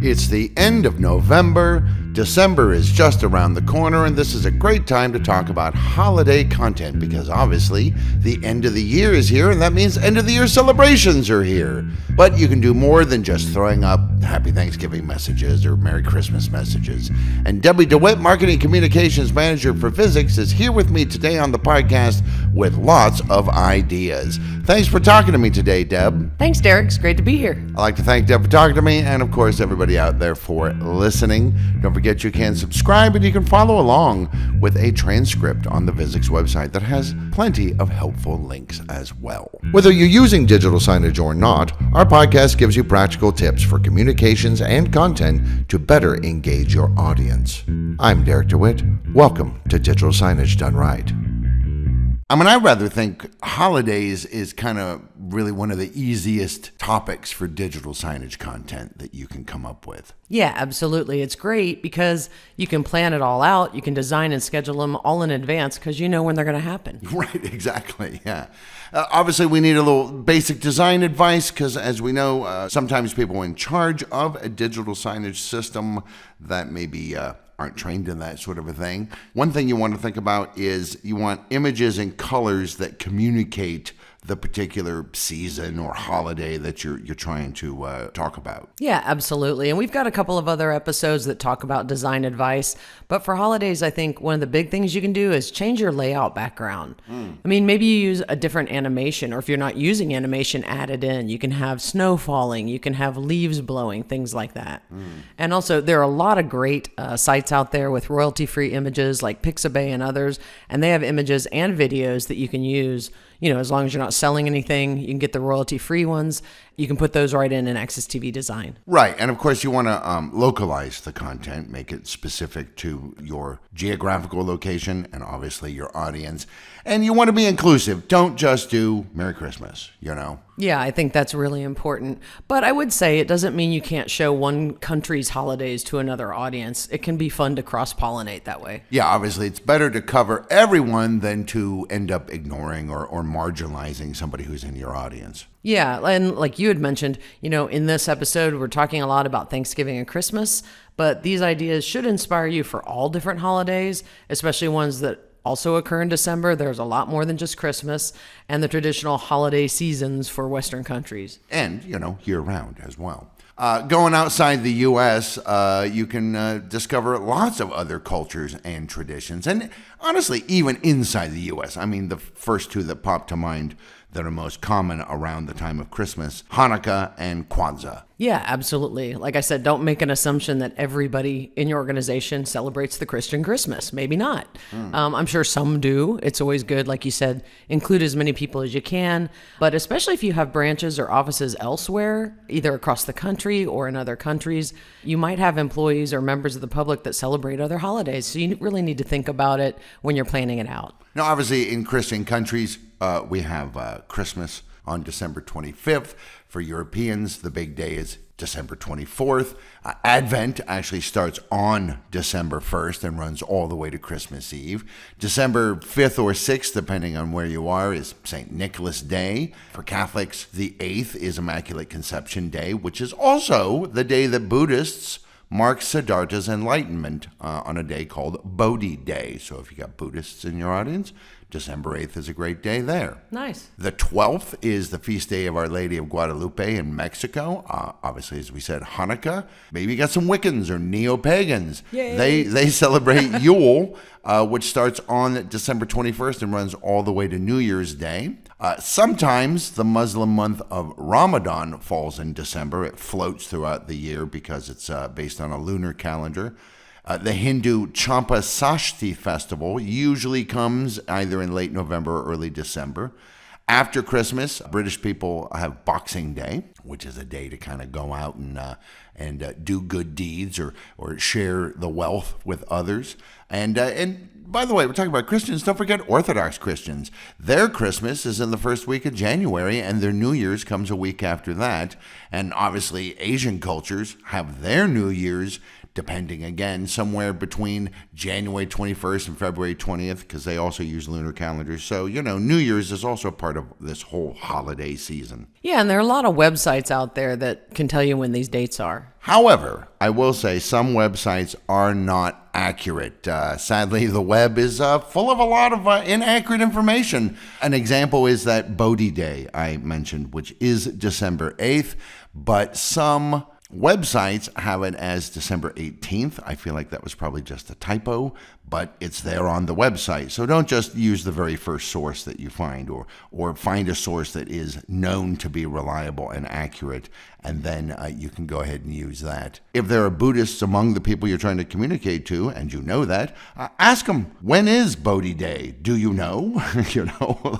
It's the end of November. December is just around the corner, and this is a great time to talk about holiday content because obviously the end of the year is here, and that means end of the year celebrations are here. But you can do more than just throwing up Happy Thanksgiving messages or Merry Christmas messages. And Debbie DeWitt, Marketing Communications Manager for Visix, is here with me today on the podcast with lots of ideas. Thanks for talking to me today, Deb. Thanks, Derek. It's great to be here. I'd like to thank Deb for talking to me, and of course everybody out there for listening. Don't forget you can subscribe and you can follow along with a transcript on the Visix website that has plenty of helpful links as well. Whether you're using digital signage or not, our podcast gives you practical tips for communications and content to better engage your audience. I'm Derek DeWitt. Welcome to Digital Signage Done Right. I rather think holidays is kind of really one of the easiest topics for digital signage content that you can come up with. Yeah, absolutely. It's great because you can plan it all out. You can design and schedule them all in advance because you know when they're going to happen. Right, exactly, yeah. Obviously, we need a little basic design advice because, as we know, sometimes people in charge of a digital signage system that maybe aren't trained in that sort of a thing. One thing you want to think about is you want images and colors that communicate the particular season or holiday that you're trying to talk about. Yeah, absolutely. And we've got a couple of other episodes that talk about design advice. But for holidays, I think one of the big things you can do is change your layout background. I mean, maybe you use a different animation, or if you're not using animation, add it in. You can have snow falling, you can have leaves blowing, things like that. And also, there are a lot of great sites out there with royalty-free images like Pixabay and others, and they have images and videos that you can use. You know, as long as you're not selling anything, you can get the royalty-free ones. You can put those right in Access TV Design. Right. And of course, you want to localize the content, make it specific to your geographical location and obviously your audience. And you want to be inclusive. Don't just do Merry Christmas, you know? Yeah, I think that's really important. But I would say it doesn't mean you can't show one country's holidays to another audience. It can be fun to cross-pollinate that way. Yeah, obviously, it's better to cover everyone than to end up ignoring or marginalizing somebody who's in your audience. Yeah, and like you had mentioned, you know, in this episode, we're talking a lot about Thanksgiving and Christmas, but these ideas should inspire you for all different holidays, especially ones that also occur in December. There's a lot more than just Christmas and the traditional holiday seasons for Western countries. And, you know, year-round as well. Going outside the U.S., you can discover lots of other cultures and traditions. And honestly, even inside the U.S., I mean, the first two that pop to mind that are most common around the time of Christmas, Hanukkah and Kwanzaa. Yeah, absolutely. Like I said, don't make an assumption that everybody in your organization celebrates the Christian Christmas. Maybe not. I'm sure some do. It's always good, like you said, include as many people as you can. But especially if you have branches or offices elsewhere, either across the country or in other countries, you might have employees or members of the public that celebrate other holidays. So you really need to think about it when you're planning it out. Now, obviously, in Christian countries, we have Christmas on December 25th. For Europeans, the big day is December 24th. Advent actually starts on December 1st and runs all the way to Christmas Eve. December 5th or 6th, depending on where you are, is St. Nicholas Day. For Catholics, the 8th is Immaculate Conception Day, which is also the day that Buddhists mark Siddhartha's enlightenment on a day called Bodhi Day. So if you got Buddhists in your audience, December 8th is a great day there. Nice. The 12th is the feast day of Our Lady of Guadalupe in Mexico. Obviously, as we said, Hanukkah. Maybe you got some Wiccans or neo-pagans. Yay. They celebrate Yule, which starts on December 21st and runs all the way to New Year's Day. Sometimes the Muslim month of Ramadan falls in December. It floats throughout the year because it's based on a lunar calendar. The Hindu Champa Sashti festival usually comes either in late November or early December. After Christmas, British people have Boxing Day, which is a day to kind of go out and do good deeds or share the wealth with others. And by the way, we're talking about Christians. Don't forget Orthodox Christians. Their Christmas is in the first week of January, and their New Year's comes a week after that. And obviously, Asian cultures have their New Year's depending again, somewhere between January 21st and February 20th, because they also use lunar calendars. So, New Year's is also part of this whole holiday season. Yeah, and there are a lot of websites out there that can tell you when these dates are. However, I will say some websites are not accurate. Sadly, the web is full of a lot of inaccurate information. An example is that Bodhi Day I mentioned, which is December 8th, but some websites have it as December 18th. I feel like that was probably just a typo, but it's there on the website. So don't just use the very first source that you find, or find a source that is known to be reliable and accurate, and then you can go ahead and use that. If there are Buddhists among the people you're trying to communicate to, and you know that, ask them, when is Bodhi Day? Do you know?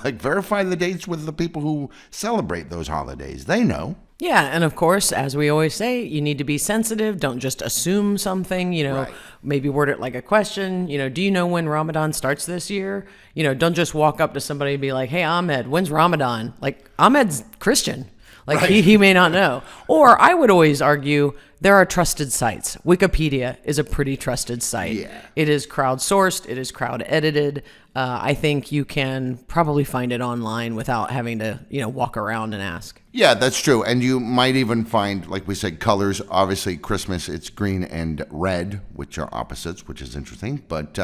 Verify the dates with the people who celebrate those holidays. They know. Yeah, and of course, as we always say, you need to be sensitive. Don't just assume something, Right. Maybe word it like a question. Do you know when Ramadan starts this year? Don't just walk up to somebody and be like, hey, Ahmed, when's Ramadan? Like, Ahmed's Christian. Like, Right. he may not know. Or I would always argue there are trusted sites. Wikipedia is a pretty trusted site. Yeah. It is crowdsourced. It is crowd edited. I think you can probably find it online without having to, walk around and ask. Yeah, that's true. And you might even find, like we said, colors. Obviously, Christmas, it's green and red, which are opposites, which is interesting. But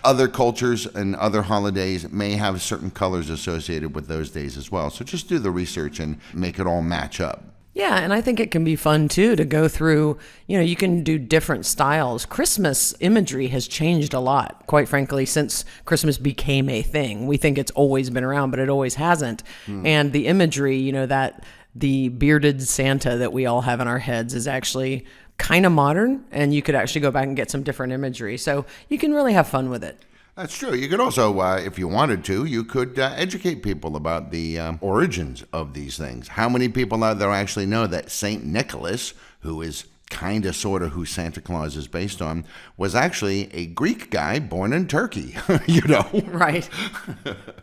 other cultures and other holidays may have certain colors associated with those days as well. So just do the research and make it all match up. Yeah, and I think it can be fun too to go through, you can do different styles. Christmas imagery has changed a lot, quite frankly, since Christmas became a thing. We think it's always been around, but it always hasn't. And the imagery, that the bearded Santa that we all have in our heads is actually kind of modern, and you could actually go back and get some different imagery. So you can really have fun with it. That's true. You could also, if you wanted to, you could educate people about the origins of these things. How many people out there actually know that St. Nicholas, who is kind of sort of who Santa Claus is based on, was actually a Greek guy born in Turkey, Right.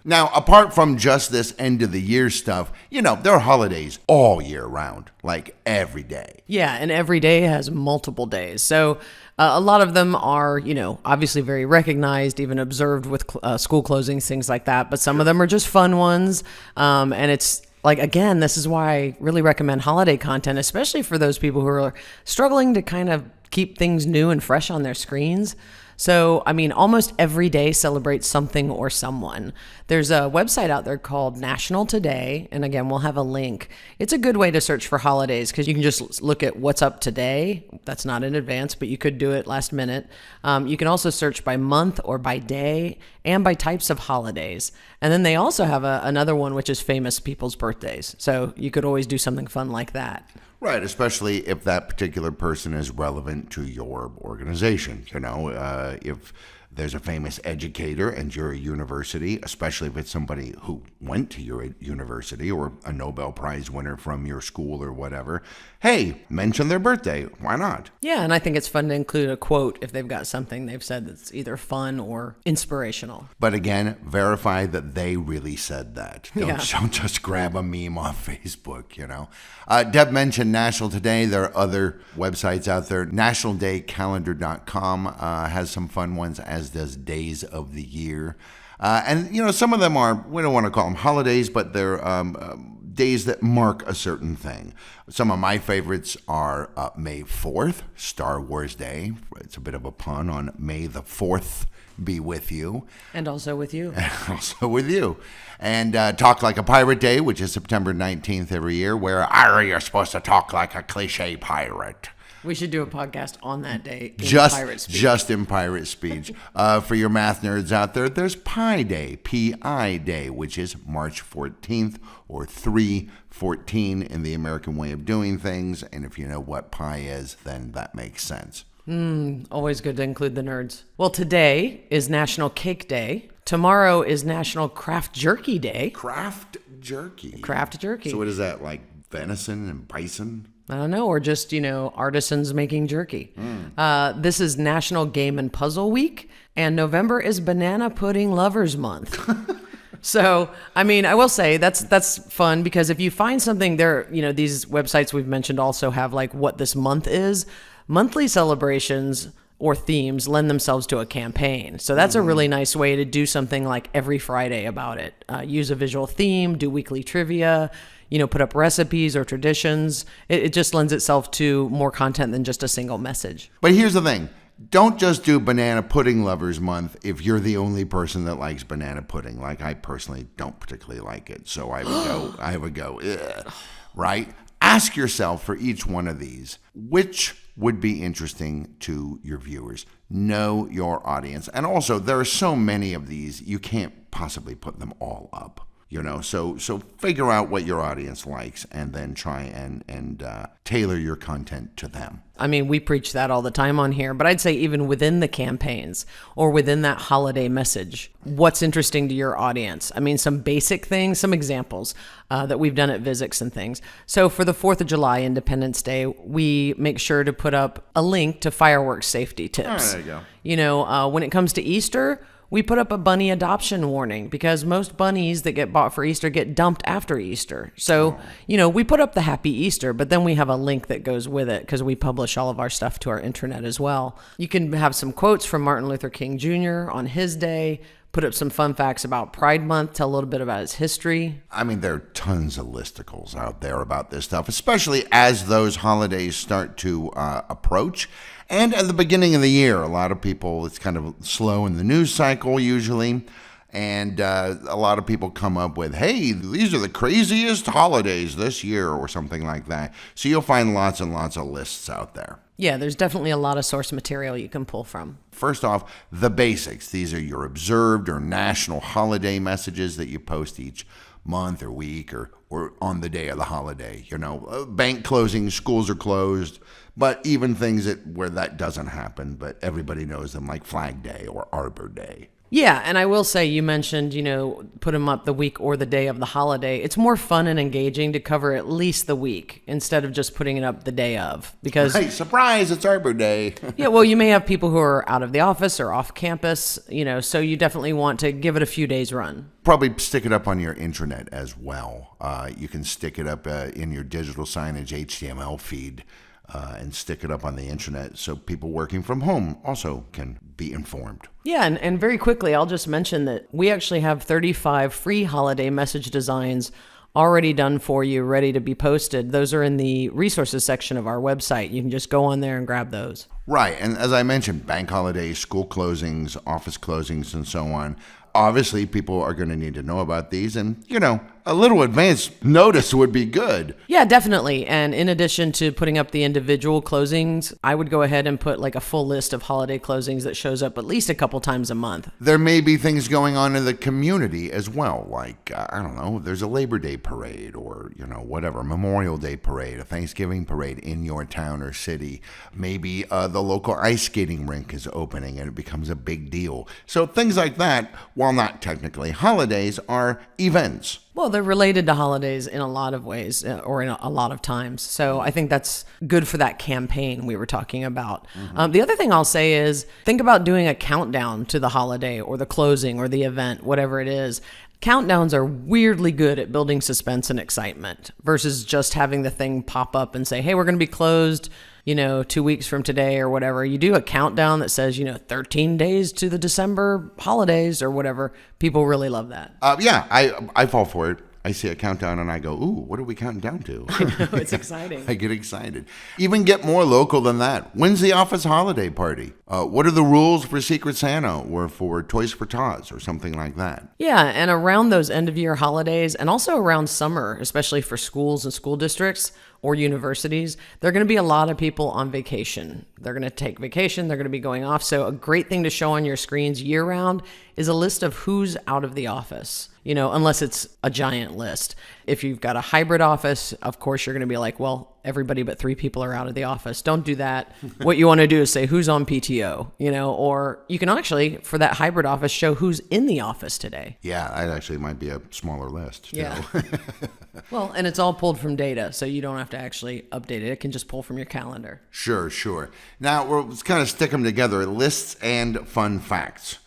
Now, apart from just this end of the year stuff, there are holidays all year round, like every day. Yeah, and every day has multiple days. So a lot of them are, obviously very recognized, even observed with school closings, things like that. But some of them are just fun ones. And it's like, again, this is why I really recommend holiday content, especially for those people who are struggling to kind of keep things new and fresh on their screens. So, almost every day celebrates something or someone. There's a website out there called National Today, and again, we'll have a link. It's a good way to search for holidays because you can just look at what's up today. That's not in advance, but you could do it last minute. You can also search by month or by day and by types of holidays. And then they also have another one, which is famous people's birthdays. So you could always do something fun like that. Right, especially if that particular person is relevant to your organization. If there's a famous educator and you're a university, especially if it's somebody who went to your university or a Nobel Prize winner from your school or whatever, hey, mention their birthday. Why not? Yeah, and I think it's fun to include a quote if they've got something they've said that's either fun or inspirational. But again, verify that they really said that. Don't just grab a meme off Facebook, Deb mentioned National Today. There are other websites out there. NationalDayCalendar.com has some fun ones, as does Days of the Year. And, some of them are, we don't want to call them holidays, but they're days that mark a certain thing. Some of my favorites are May 4th, Star Wars Day. It's a bit of a pun on May the 4th be with you. And also with you. Also with you. And Talk Like a Pirate Day, which is September 19th every year, where you're supposed to talk like a cliche pirate. We should do a podcast on that day in pirate speak. Just in pirate speech. For your math nerds out there, there's Pi Day, P-I Day, which is March 14th or 3/14 in the American way of doing things. And if you know what pi is, then that makes sense. Always good to include the nerds. Well, today is National Cake Day. Tomorrow is National Craft Jerky Day. Craft jerky. Craft jerky. So what is that, like venison and bison? I don't know, or just, artisans making jerky. This is National Game and Puzzle Week, and November is Banana Pudding Lovers Month. So, I mean, I will say that's fun because if you find something there, these websites we've mentioned also have like what this month is. Monthly celebrations or themes lend themselves to a campaign. So that's a really nice way to do something like every Friday about it. Use a visual theme, do weekly trivia, put up recipes or traditions. It just lends itself to more content than just a single message. But here's the thing. Don't just do Banana Pudding Lovers Month if you're the only person that likes banana pudding. Like I personally don't particularly like it. So I would go, ugh, right? Ask yourself for each one of these, which would be interesting to your viewers. Know your audience. And also, there are so many of these, you can't possibly put them all up. So figure out what your audience likes and then try and tailor your content to them. I mean, we preach that all the time on here, but I'd say even within the campaigns or within that holiday message, what's interesting to your audience? I mean, some basic things, some examples that we've done at Visix and things. So for the 4th of July, Independence Day, we make sure to put up a link to fireworks safety tips. Oh, there you go. When it comes to Easter, we put up a bunny adoption warning because most bunnies that get bought for Easter get dumped after Easter. So, we put up the Happy Easter, but then we have a link that goes with it because we publish all of our stuff to our intranet as well. You can have some quotes from Martin Luther King Jr. on his day, put up some fun facts about Pride Month, tell a little bit about its history. I mean, there are tons of listicles out there about this stuff, especially as those holidays start to approach. And at the beginning of the year, a lot of people, it's kind of slow in the news cycle usually. And a lot of people come up with, hey, these are the craziest holidays this year or something like that. So you'll find lots and lots of lists out there. Yeah, there's definitely a lot of source material you can pull from. First off, the basics. These are your observed or national holiday messages that you post each month or week or on the day of the holiday. Bank closing, schools are closed, but even things where that doesn't happen, but everybody knows them, like Flag Day or Arbor Day. Yeah, and I will say you mentioned, put them up the week or the day of the holiday. It's more fun and engaging to cover at least the week instead of just putting it up the day of. Because hey, surprise, it's Arbor Day. Yeah, well, you may have people who are out of the office or off campus, so you definitely want to give it a few days run. Probably stick it up on your intranet as well. You can stick it up in your digital signage HTML feed. And stick it up on the intranet so people working from home also can be informed. Yeah, and very quickly, I'll just mention that we actually have 35 free holiday message designs already done for you, ready to be posted. Those are in the resources section of our website. You can just go on there and grab those. Right, and as I mentioned, bank holidays, school closings, office closings, and so on. Obviously, people are going to need to know about these, and, a little advance notice would be good. Yeah, definitely. And in addition to putting up the individual closings, I would go ahead and put like a full list of holiday closings that shows up at least a couple times a month. There may be things going on in the community as well, like, I don't know, there's a Labor Day parade or, whatever, Memorial Day parade, a Thanksgiving parade in your town or city. Maybe the local ice skating rink is opening and it becomes a big deal. So things like that, while not technically holidays, are events. Well, they're related to holidays in a lot of ways or in a lot of times. So I think that's good for that campaign we were talking about. Mm-hmm. The other thing I'll say is think about doing a countdown to the holiday or the closing or the event, whatever it is. Countdowns are weirdly good at building suspense and excitement versus just having the thing pop up and say, hey, we're going to be closed, 2 weeks from today or whatever. You do a countdown that says, 13 days to the December holidays or whatever. People really love that. Yeah, I fall for it. I see a countdown and I go, ooh, what are we counting down to? I know, it's exciting. I get excited. Even get more local than that. When's the office holiday party? What are the rules for Secret Santa or for Toys for Tots or something like that? Yeah, and around those end of year holidays and also around summer, especially for schools and school districts or universities, there are going to be a lot of people on vacation. They're going to take vacation. They're going to be going off. So a great thing to show on your screens year round is a list of who's out of the office, unless it's a giant list. If you've got a hybrid office, of course, you're going to be like, well, everybody but 3 people are out of the office. Don't do that. What you want to do is say who's on PTO, or you can actually, for that hybrid office, show who's in the office today. Yeah, that actually might be a smaller list. Yeah. Well, and it's all pulled from data, so you don't have to actually update it. It can just pull from your calendar. Sure. Now, let's kind of stick them together, lists and fun facts.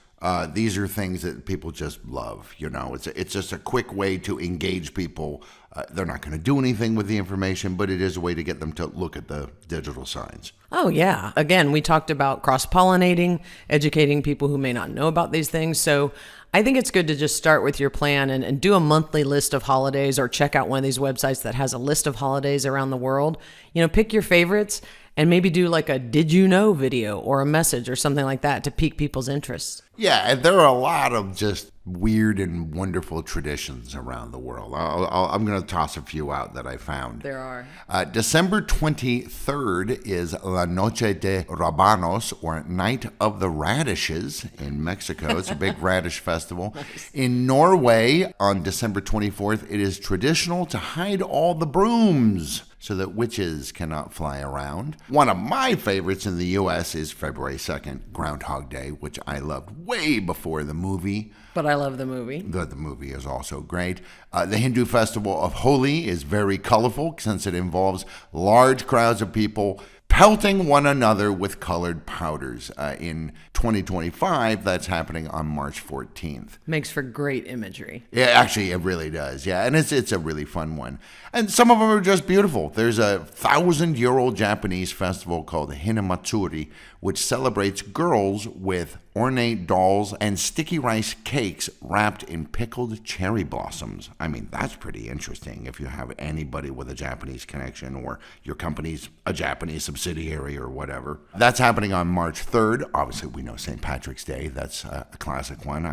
These are things that people just love. It's just a quick way to engage people. They're not going to do anything with the information, but it is a way to get them to look at the digital signs. Oh, yeah. Again, we talked about cross-pollinating, educating people who may not know about these things. So I think it's good to just start with your plan and do a monthly list of holidays, or check out one of these websites that has a list of holidays around the world. Pick your favorites and maybe do like a did you know video or a message or something like that to pique people's interests. Yeah, and there are a lot of just weird and wonderful traditions around the world. I'm going to toss a few out that I found. There are. December 23rd is La Noche de Rabanos, or Night of the Radishes in Mexico. It's a big radish festival. Nice. In Norway, on December 24th, it is traditional to hide all the brooms so that witches cannot fly around. One of my favorites in the U.S. is February 2nd, Groundhog Day, which I loved way before the movie. But I love the movie. The movie is also great. The Hindu festival of Holi is very colorful since it involves large crowds of people pelting one another with colored powders. In 2025, that's happening on March 14th. Makes for great imagery. Yeah, actually, it really does. Yeah, and it's a really fun one. And some of them are just beautiful. There's a 1,000-year-old Japanese festival called Hinamatsuri, which celebrates girls with ornate dolls and sticky rice cakes wrapped in pickled cherry blossoms. I mean, that's pretty interesting if you have anybody with a Japanese connection, or your company's a Japanese subsidiary or whatever. That's happening on March 3rd. Obviously, we know St. Patrick's Day. That's a classic one.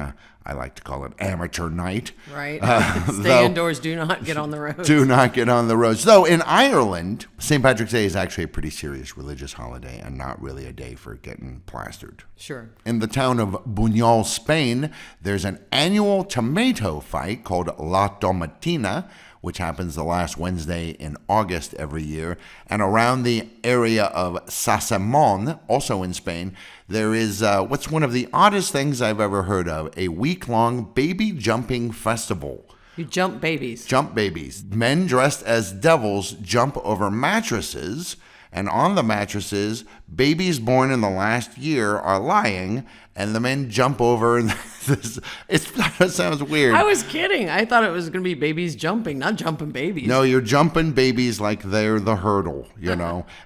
I like to call it amateur night. Right. Stay indoors. Do not get on the roads. Do not get on the roads. Though in Ireland, St. Patrick's Day is actually a pretty serious religious holiday and not really a day for getting plastered. Sure. In the town of Buñol, Spain, there's an annual tomato fight called La Tomatina, which happens the last Wednesday in August every year. And around the area of Sasamon, also in Spain, there is what's one of the oddest things I've ever heard of, a week-long baby jumping festival. You jump babies. Jump babies. Men dressed as devils jump over mattresses, and on the mattresses, babies born in the last year are lying, and the men jump over. It sounds weird. I was kidding. I thought it was going to be babies jumping, not jumping babies. No, you're jumping babies like they're the hurdle,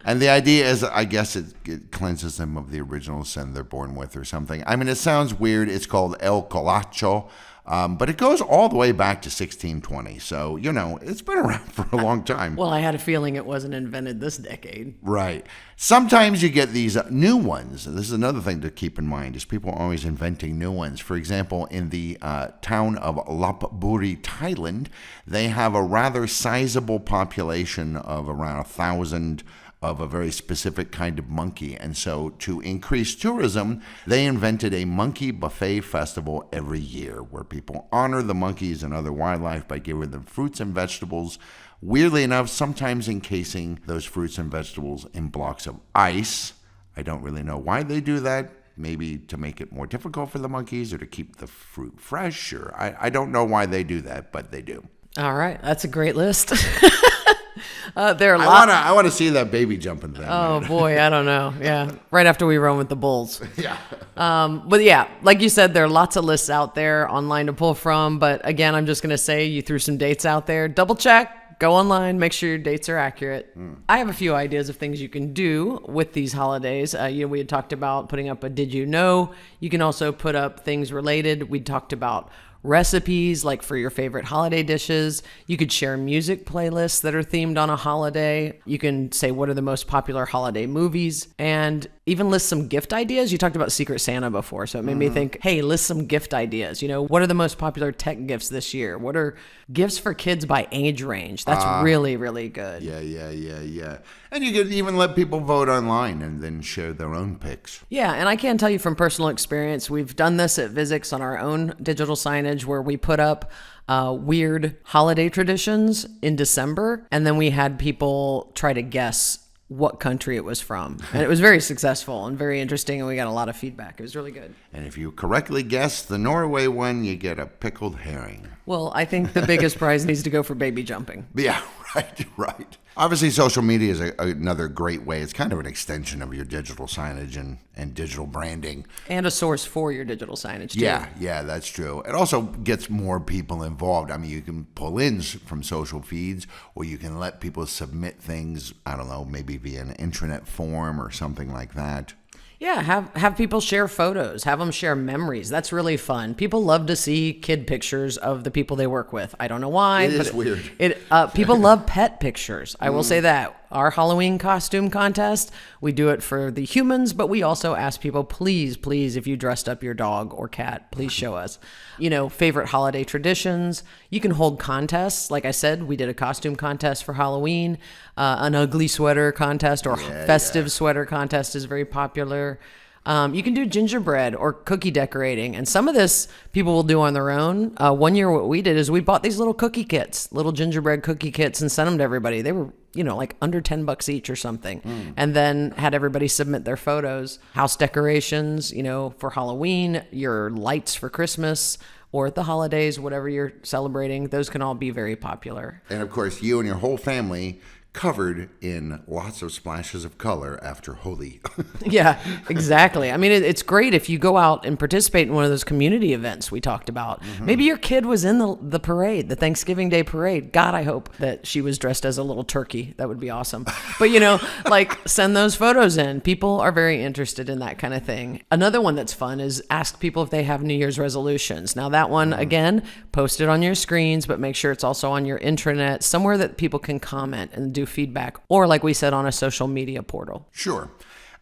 And the idea is, I guess it cleanses them of the original sin they're born with or something. I mean, it sounds weird. It's called El Colacho. But it goes all the way back to 1620. So, it's been around for a long time. Well, I had a feeling it wasn't invented this decade. Right. Sometimes you get these new ones. This is another thing to keep in mind, is people are always inventing new ones. For example, in the town of Lopburi, Thailand, they have a rather sizable population of around 1,000 of a very specific kind of monkey. And so to increase tourism, they invented a monkey buffet festival every year where people honor the monkeys and other wildlife by giving them fruits and vegetables. Weirdly enough, sometimes encasing those fruits and vegetables in blocks of ice. I don't really know why they do that. Maybe to make it more difficult for the monkeys or to keep the fruit fresh. Or I don't know why they do that, but they do. All right. That's a great list. There are I want to see that baby jumping thing. Oh, boy, I don't know. Yeah, right after we run with the bulls. Yeah. But yeah, like you said, there are lots of lists out there online to pull from. But again, I'm just going to say you threw some dates out there. Double check. Go online. Make sure your dates are accurate. I have a few ideas of things you can do with these holidays. We had talked about putting up a did you know. You can also put up things related. We talked about recipes, like for your favorite holiday dishes. You could share music playlists that are themed on a holiday. You can say what are the most popular holiday movies, and even list some gift ideas. You talked about Secret Santa before, so it made me think, hey, list some gift ideas. What are the most popular tech gifts this year? What are gifts for kids by age range? That's really, really good. Yeah. And you could even let people vote online and then share their own picks. Yeah, and I can tell you from personal experience, we've done this at Visix on our own digital signage where we put up weird holiday traditions in December, and then we had people try to guess what country it was from. And it was very successful and very interesting, and we got a lot of feedback. It was really good. And if you correctly guess the Norway one, you get a pickled herring. Well, I think the biggest prize needs to go for baby jumping. Yeah, Right. Obviously, social media is another great way. It's kind of an extension of your digital signage and digital branding. And a source for your digital signage, too. Yeah, that's true. It also gets more people involved. I mean, you can pull in from social feeds, or you can let people submit things, I don't know, maybe via an intranet form or something like that. Yeah, have people share photos, have them share memories. That's really fun. People love to see kid pictures of the people they work with. I don't know why. It is weird. People love pet pictures. I will say that. Our Halloween costume contest, we do it for the humans, but we also ask people, please, if you dressed up your dog or cat, please show us. Favorite holiday traditions. You can hold contests. Like I said, we did a costume contest for Halloween. An ugly sweater contest or festive sweater contest is very popular. You can do gingerbread or cookie decorating. And some of this people will do on their own. One year what we did is we bought these little cookie kits, little gingerbread cookie kits, and sent them to everybody. They were, like under $10 each or something. And then had everybody submit their photos. House decorations, for Halloween, your lights for Christmas, or at the holidays, whatever you're celebrating. Those can all be very popular. And of course, you and your whole family covered in lots of splashes of color after Holi. Yeah, exactly. I mean, it's great if you go out and participate in one of those community events we talked about. Maybe your kid was in the parade, the Thanksgiving Day parade. God, I hope that she was dressed as a little turkey. That would be awesome. But, send those photos in. People are very interested in that kind of thing. Another one that's fun is ask people if they have New Year's resolutions. Now, that one, again, post it on your screens, but make sure it's also on your intranet, somewhere that people can comment and do feedback, or like we said, on a social media portal. Sure.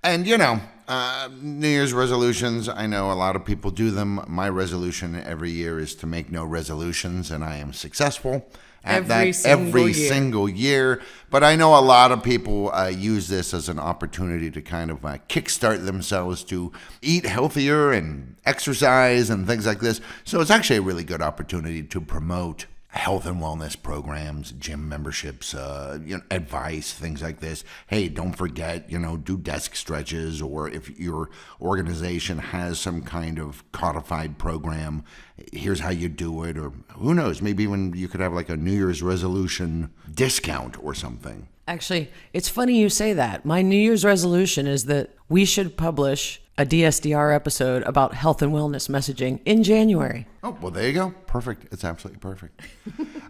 And, New Year's resolutions, I know a lot of people do them. My resolution every year is to make no resolutions, and I am successful at every single year. But I know a lot of people use this as an opportunity to kind of kickstart themselves to eat healthier and exercise and things like this. So it's actually a really good opportunity to promote health and wellness programs, gym memberships, advice, things like this. Hey, don't forget, do desk stretches, or if your organization has some kind of codified program, here's how you do it, or who knows, maybe even you could have like a New Year's resolution discount or something. Actually, it's funny you say that. My New Year's resolution is that we should publish a DSDR episode about health and wellness messaging in January. Oh, well, there you go. Perfect. It's absolutely perfect.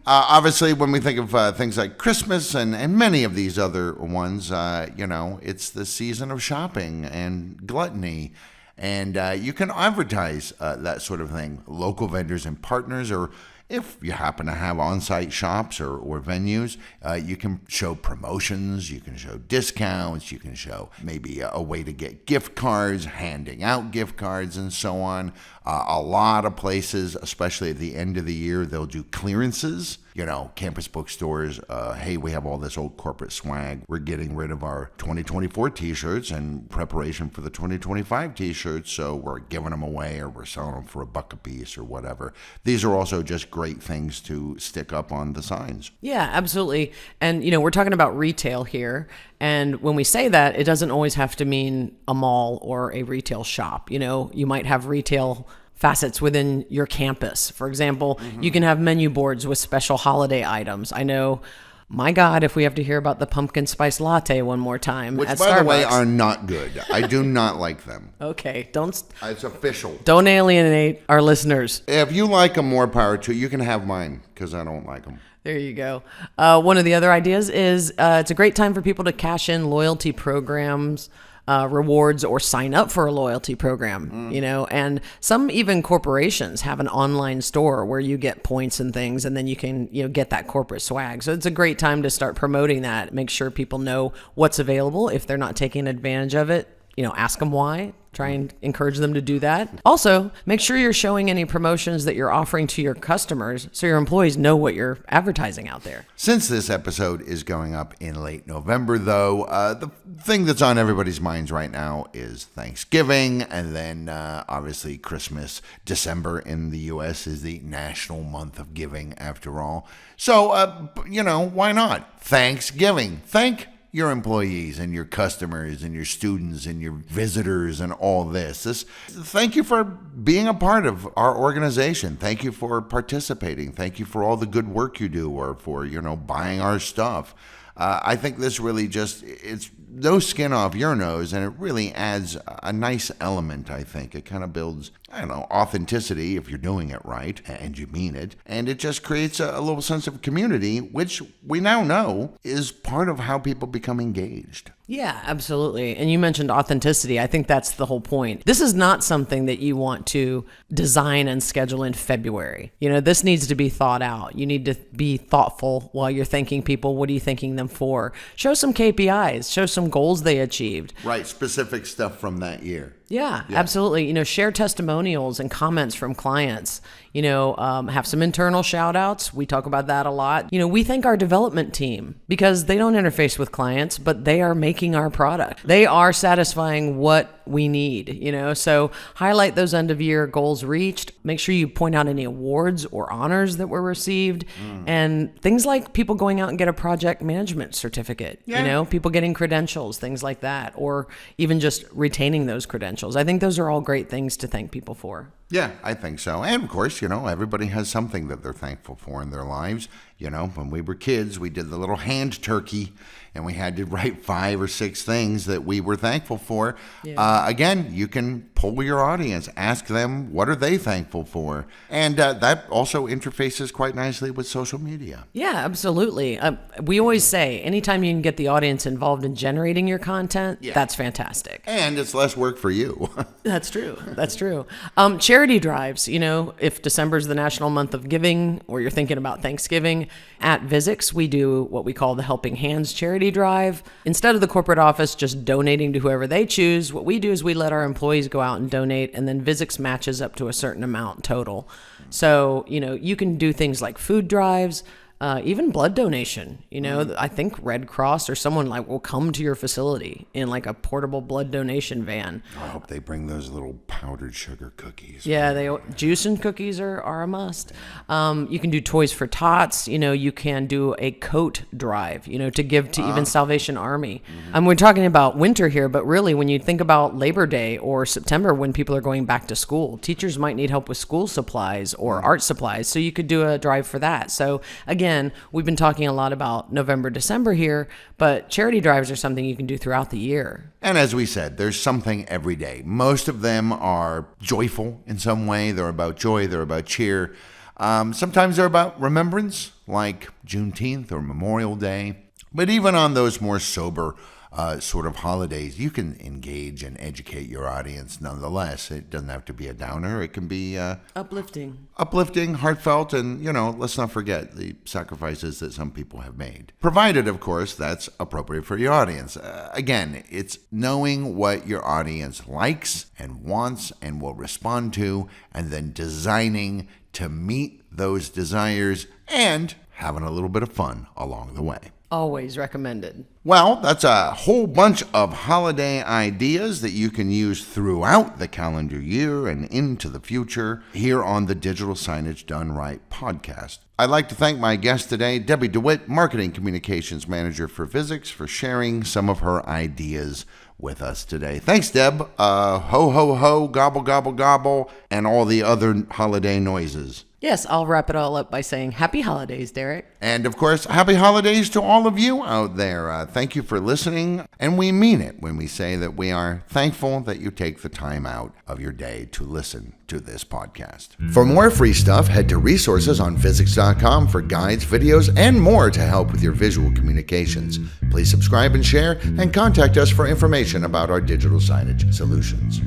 Obviously, when we think of things like Christmas and many of these other ones, it's the season of shopping and gluttony. And you can advertise that sort of thing. Local vendors and partners, or if you happen to have on-site shops or venues, you can show promotions, you can show discounts, you can show maybe a way to get gift cards, handing out gift cards, and so on. A lot of places, especially at the end of the year, they'll do clearances. Campus bookstores, hey, we have all this old corporate swag. We're getting rid of our 2024 t-shirts in preparation for the 2025 t-shirts, so we're giving them away, or we're selling them for $1 a piece or whatever. These are also just great things to stick up on the signs. Yeah, absolutely. And, we're talking about retail here. And when we say that, it doesn't always have to mean a mall or a retail shop. You might have retail facets within your campus. For example, you can have menu boards with special holiday items. I know, my God, if we have to hear about the pumpkin spice latte one more time Which, at by Starbucks. the way, are not good. I do not like them. Okay, It's official. Don't alienate our listeners. If you like them, more power to you. You can have mine, because I don't like them. There you go. One of the other ideas is it's a great time for people to cash in loyalty programs, rewards, or sign up for a loyalty program, and some even corporations have an online store where you get points and things, and then you can, get that corporate swag. So it's a great time to start promoting that. Make sure people know what's available. If they're not taking advantage of it, ask them why. Try and encourage them to do that. Also, make sure you're showing any promotions that you're offering to your customers so your employees know what you're advertising out there. Since this episode is going up in late November, though, the thing that's on everybody's minds right now is Thanksgiving, and then obviously Christmas. December in the U.S. is the national month of giving, after all. So, why not? Thanksgiving. Thank your employees and your customers and your students and your visitors and all this. Thank you for being a part of our organization. Thank you for participating. Thank you for all the good work you do, or for, buying our stuff. I think this really it's no skin off your nose, and it really adds a nice element, I think. It kind of builds, authenticity if you're doing it right and you mean it. And it just creates a little sense of community, which we now know is part of how people become engaged. Yeah, absolutely. And you mentioned authenticity. I think that's the whole point. This is not something that you want to design and schedule in February. This needs to be thought out. You need to be thoughtful while you're thanking people. What are you thanking them for? Show some KPIs, show some goals they achieved. Right, specific stuff from that year. Yeah, absolutely. Share testimonials and comments from clients. Have some internal shout outs. We talk about that a lot. We thank our development team because they don't interface with clients, but they are making our product. They are satisfying what we need, so highlight those end of year goals reached. Make sure you point out any awards or honors that were received, and things like people going out and get a project management certificate, people getting credentials, things like that, or even just retaining those credentials. I think those are all great things to thank people for. Yeah, I think so. And of course, everybody has something that they're thankful for in their lives. When we were kids, we did the little hand turkey, and we had to write 5 or 6 things that we were thankful for. Yeah. Again, you can poll your audience, ask them what are they thankful for. And that also interfaces quite nicely with social media. Yeah, absolutely. We always say anytime you can get the audience involved in generating your content, that's fantastic. And it's less work for you. That's true. That's true. Charity drives, if December's the National Month of Giving, or you're thinking about Thanksgiving, at Visix, we do what we call the Helping Hands charity drive. Instead of the corporate office just donating to whoever they choose, what we do is we let our employees go out and donate, and then Visix matches up to a certain amount total. So, you can do things like food drives, even blood donation. I think Red Cross or someone will come to your facility in a portable blood donation van. I hope they bring those little powdered sugar cookies. Yeah, juice and cookies are a must. You can do Toys for Tots. You can do a coat drive, to give to even Salvation Army. We're talking about winter here, but really when you think about Labor Day or September when people are going back to school, teachers might need help with school supplies or art supplies. So you could do a drive for that. So again, we've been talking a lot about November, December here, but charity drives are something you can do throughout the year. And as we said, there's something every day. Most of them are joyful in some way. They're about joy. They're about cheer. Sometimes they're about remembrance, like Juneteenth or Memorial Day. But even on those more sober sort of holidays, you can engage and educate your audience nonetheless. It doesn't have to be a downer. It can be uplifting, heartfelt, and, let's not forget the sacrifices that some people have made. Provided, of course, that's appropriate for your audience. Again, it's knowing what your audience likes and wants and will respond to, and then designing to meet those desires and having a little bit of fun along the way. Always recommended. Well, that's a whole bunch of holiday ideas that you can use throughout the calendar year and into the future here on the Digital Signage Done Right podcast. I'd like to thank my guest today, Debbie DeWitt, Marketing Communications Manager for Visix, for sharing some of her ideas with us today. Thanks, Deb. Ho, ho, ho, gobble, gobble, gobble, and all the other holiday noises. Yes, I'll wrap it all up by saying happy holidays, Derek. And of course, happy holidays to all of you out there. Thank you for listening. And we mean it when we say that we are thankful that you take the time out of your day to listen to this podcast. For more free stuff, head to resources on Visix.com for guides, videos, and more to help with your visual communications. Please subscribe and share, and contact us for information about our digital signage solutions.